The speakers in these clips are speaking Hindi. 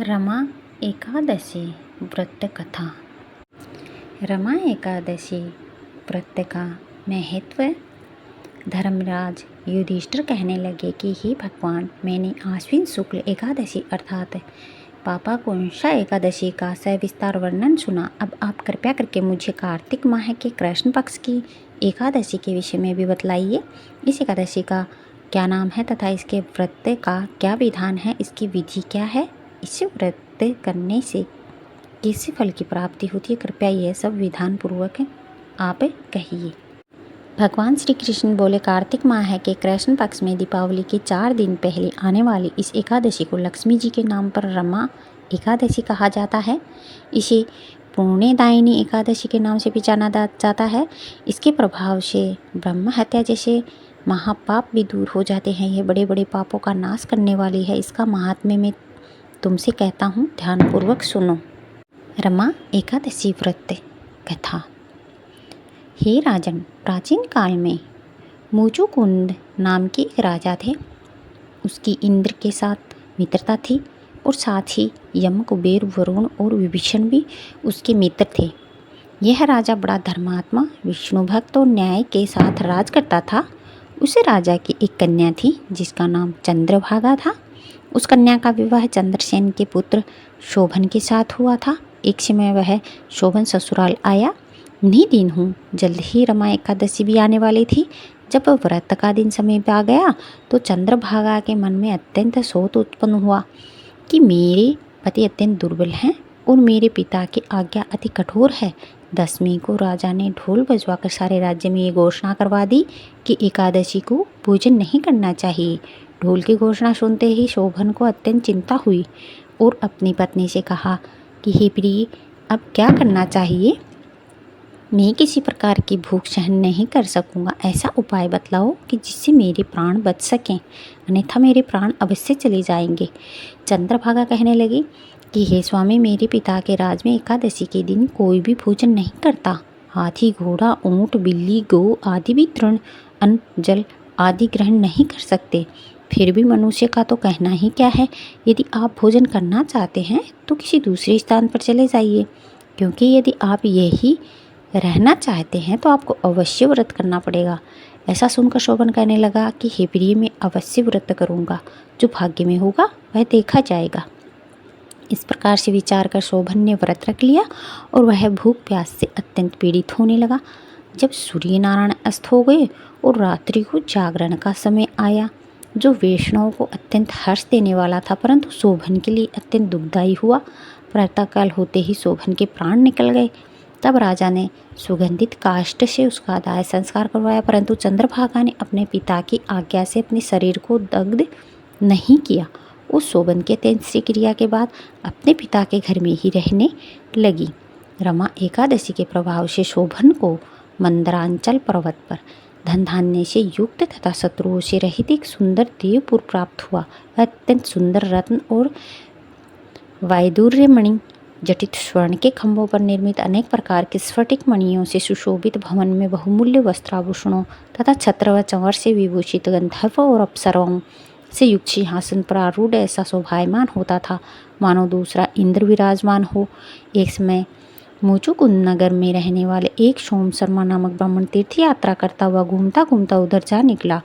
रमा एकादशी व्रत कथा। रमा एकादशी व्रत का महत्व। धर्मराज युधिष्ठिर कहने लगे कि हे भगवान, मैंने आश्विन शुक्ल एकादशी अर्थात पापाकुंशा एकादशी का सविस्तार वर्णन सुना। अब आप कृपया करके मुझे कार्तिक माह के कृष्ण पक्ष की एकादशी के विषय में भी बतलाइए। इस एकादशी का क्या नाम है तथा इसके व्रत का क्या विधान है, इसकी विधि क्या है, इसे व्रत करने से किस फल की प्राप्ति होती है, कृपया यह सब विधान पूर्वक आप कहिए। भगवान श्री कृष्ण बोले, कार्तिक माह के कृष्ण पक्ष में दीपावली के 4 दिन पहले आने वाली इस एकादशी को लक्ष्मी जी के नाम पर रमा एकादशी कहा जाता है। इसे पुण्यदायिनी एकादशी के नाम से भी जाना जाता है। इसके प्रभाव से ब्रह्म हत्या जैसे महापाप भी दूर हो जाते हैं। यह बड़े बड़े पापों का नाश करने वाली है। इसका महात्म्य में तुमसे कहता हूँ, ध्यानपूर्वक सुनो। रमा एकादशी व्रत कथा। हे राजन, प्राचीन काल में मुचुकुंद नाम के एक राजा थे। उसकी इंद्र के साथ मित्रता थी और साथ ही यम, कुबेर, वरुण और विभीषण भी उसके मित्र थे। यह राजा बड़ा धर्मात्मा, विष्णु भक्त और न्याय के साथ राज करता था। उस राजा की एक कन्या थी जिसका नाम चंद्रभागा था। उस कन्या का विवाह चंद्रसेन के पुत्र शोभन के साथ हुआ था। एक समय वह शोभन ससुराल आया। इन्हीं दिन हूँ जल्द ही रमा एकादशी भी आने वाली थी। जब व्रत का दिन समीप आ गया तो चंद्रभागा के मन में अत्यंत शोक उत्पन्न हुआ कि मेरे पति अत्यंत दुर्बल हैं और मेरे पिता की आज्ञा अति कठोर है। 10वीं को राजा ने ढोल बजवाकर सारे राज्य में ये घोषणा करवा दी कि एकादशी को पूजन नहीं करना चाहिए। ढोल की घोषणा सुनते ही शोभन को अत्यंत चिंता हुई और अपनी पत्नी से कहा कि हे प्रिय, अब क्या करना चाहिए? मैं किसी प्रकार की भूख सहन नहीं कर सकूंगा। ऐसा उपाय बतलाओ कि जिससे मेरे प्राण बच सकें, अन्यथा मेरे प्राण अवश्य चले जाएंगे। चंद्रभागा कहने लगी कि हे स्वामी, मेरे पिता के राज में एकादशी के दिन कोई भी भोजन नहीं करता। हाथी, घोड़ा, ऊंट, बिल्ली, गौ आदि भी तृण, अन्न, जल आदि ग्रहण नहीं कर सकते। फिर भी मनुष्य का तो कहना ही क्या है। यदि आप भोजन करना चाहते हैं तो किसी दूसरे स्थान पर चले जाइए, क्योंकि यदि आप यही रहना चाहते हैं तो आपको अवश्य व्रत करना पड़ेगा। ऐसा सुनकर शोभन कहने लगा कि हे प्रिय, मैं अवश्य व्रत करूंगा। जो भाग्य में होगा वह देखा जाएगा। इस प्रकार से विचार कर शोभन ने व्रत रख लिया और वह भूख प्यास से अत्यंत पीड़ित होने लगा। जब सूर्य नारायण अस्त हो गए और रात्रि को जागरण का समय आया, जो वैष्णव को अत्यंत हर्ष देने वाला था परंतु शोभन के लिए अत्यंत दुखदायी हुआ। प्रातःकाल होते ही शोभन के प्राण निकल गए। तब राजा ने सुगंधित काष्ठ से उसका दाह संस्कार करवाया, परंतु चंद्रभागा ने अपने पिता की आज्ञा से अपने शरीर को दग्ध नहीं किया। उस शोभन के अंत्येष्टि क्रिया के बाद अपने पिता के घर में ही रहने लगी। रमा एकादशी के प्रभाव से शोभन को मंदरांचल पर्वत पर धन धान्य से युक्त तथा शत्रुओं से रहित एक सुंदर देवपुर प्राप्त हुआ। अत्यंत सुंदर रत्न और वैदूर्य मणि जटित स्वर्ण के खंभों पर निर्मित अनेक प्रकार के स्फटिक मणियों से सुशोभित भवन में बहुमूल्य वस्त्राभूषणों तथा छत्र व चंवर से विभूषित गंधर्व और अप्सराओं से युक्त सिंहासन पर आरूढ़ ऐसा शोभायमान होता था मानो दूसरा इंद्र विराजमान हो। एक समय मुचुकुंद नगर में रहने वाले एक सोम शर्मा नामक ब्राह्मण तीर्थ यात्रा करता हुआ घूमता घूमता उधर जा निकला।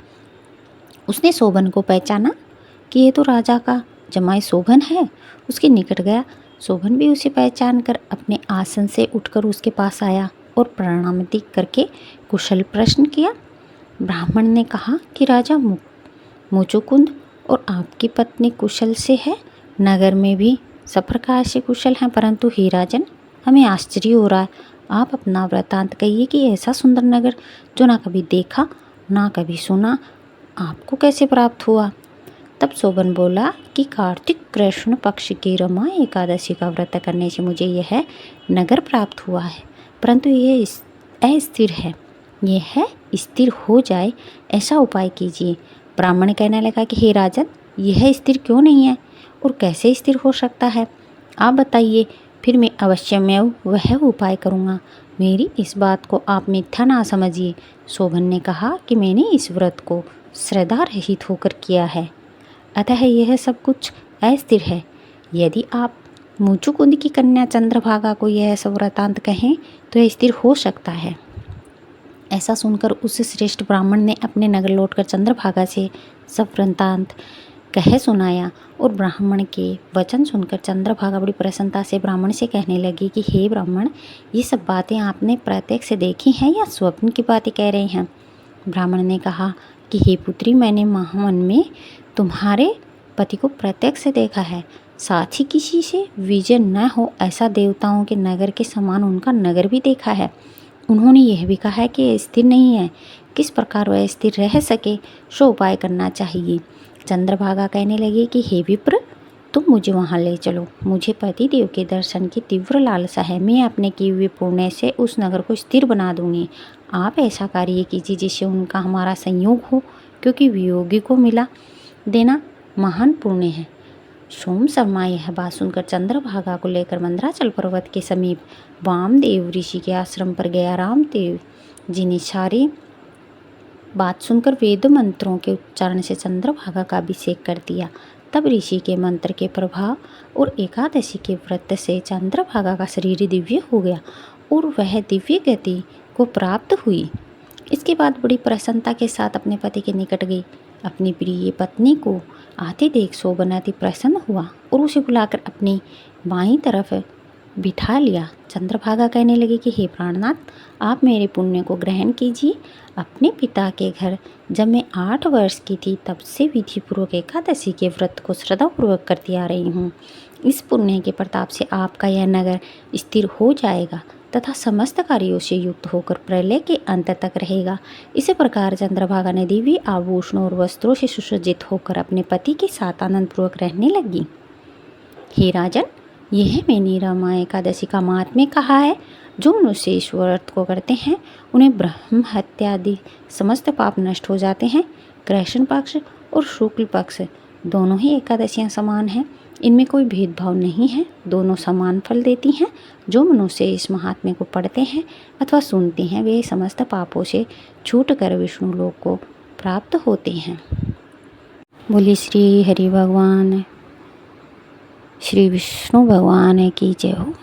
उसने शोभन को पहचाना कि ये तो राजा का जमाई शोभन है। उसके निकट गया। शोभन भी उसे पहचान कर अपने आसन से उठकर उसके पास आया और प्रणामति करके कुशल प्रश्न किया। ब्राह्मण ने कहा कि राजा मुचुकुंद और आपकी पत्नी कुशल से है। नगर में भी सब प्रकार से कुशल हैं, परंतु हे राजन, हमें आश्चर्य हो रहा है। आप अपना वृतांत कहिए कि ऐसा सुंदर नगर जो ना कभी देखा ना कभी सुना, आपको कैसे प्राप्त हुआ? तब शोभन बोला कि कार्तिक कृष्ण पक्ष की रमा एकादशी का व्रत करने से मुझे यह नगर प्राप्त हुआ है, परंतु यह अस्थिर है। यह स्थिर हो जाए ऐसा उपाय कीजिए। ब्राह्मण कहने लगा कि हे राजन, यह स्थिर क्यों नहीं है और कैसे स्थिर हो सकता है, आप बताइए, फिर मैं अवश्य में वह उपाय करूँगा। मेरी इस बात को आप मिथ्या ना समझिए। शोभन ने कहा कि मैंने इस व्रत को श्रद्धा रहित होकर किया है, अतः यह सब कुछ अस्थिर है। यदि आप मुचुकुंद की कन्या चंद्रभागा को यह सब वृतांत कहें तो यह स्थिर हो सकता है। ऐसा सुनकर उस श्रेष्ठ ब्राह्मण ने अपने नगर लौटकर चंद्रभागा से सब वृतांत कह सुनाया। और ब्राह्मण के वचन सुनकर चंद्रभागा बड़ी प्रसन्नता से ब्राह्मण से कहने लगी कि हे ब्राह्मण, ये सब बातें आपने प्रत्यक्ष देखी हैं या स्वप्न की बातें कह रहे हैं? ब्राह्मण ने कहा कि हे पुत्री, मैंने महावन में तुम्हारे पति को प्रत्यक्ष देखा है, साथ ही किसी से विजय न हो ऐसा देवताओं के नगर के समान उनका नगर भी देखा है। उन्होंने यह भी कहा है कि यह स्थिर नहीं है, किस प्रकार वह स्थिर रह सके सो उपाय करना चाहिए। चंद्रभागा कहने लगी कि हे विप्र, तुम मुझे वहाँ ले चलो, मुझे पतिदेव के दर्शन की तीव्र लालसा है। मैं अपने किए हुए पुण्य से उस नगर को स्थिर बना दूंगी। आप ऐसा कार्य कीजिए जिससे उनका हमारा संयोग हो, क्योंकि वियोगी को मिला देना महान पुण्य है। सोम शर्मा यह बात सुनकर चंद्रभागा को लेकर मंदराचल पर्वत के समीप वामदेव ऋषि के आश्रम पर गया। रामदेव जी ने सारी बात सुनकर वेद मंत्रों के उच्चारण से चंद्रभागा का अभिषेक कर दिया। तब ऋषि के मंत्र के प्रभाव और एकादशी के व्रत से चंद्रभागा का शरीर दिव्य हो गया और वह दिव्य गति को प्राप्त हुई। इसके बाद बड़ी प्रसन्नता के साथ अपने पति के निकट गई। अपनी प्रिय पत्नी को आते देख शोभन अति प्रसन्न हुआ और उसे बुलाकर अपनी बाईं तरफ बिठा लिया। चंद्रभागा कहने लगी कि हे प्राणनाथ, आप मेरे पुण्य को ग्रहण कीजिए। अपने पिता के घर जब मैं 8 वर्ष की थी तब से विधिपूर्वक एकादशी के व्रत को श्रद्धापूर्वक करती आ रही हूँ। इस पुण्य के प्रताप से आपका यह नगर स्थिर हो जाएगा तथा समस्त कार्यों से युक्त होकर प्रलय के अंत तक रहेगा। इसी प्रकार चंद्रभागा ने दिव्य आभूषणों और वस्त्रों से सुसज्जित होकर अपने पति के साथ आनंदपूर्वक रहने लगी। हे राजन, यह मैंने रमा एकादशी का महात्म्य कहा है। जो मनुष्य इस व्रत को करते हैं उन्हें ब्रह्म हत्या आदि समस्त पाप नष्ट हो जाते हैं। कृष्ण पक्ष और शुक्ल पक्ष दोनों ही एकादशियां समान हैं, इनमें कोई भेदभाव नहीं है, दोनों समान फल देती हैं। जो मनुष्य इस महात्म्य को पढ़ते हैं अथवा सुनते हैं वे समस्त पापों से छूटकर विष्णु लोक को प्राप्त होते हैं। बोलिए श्री हरि भगवान श्री विष्णु भगवान की जय हो।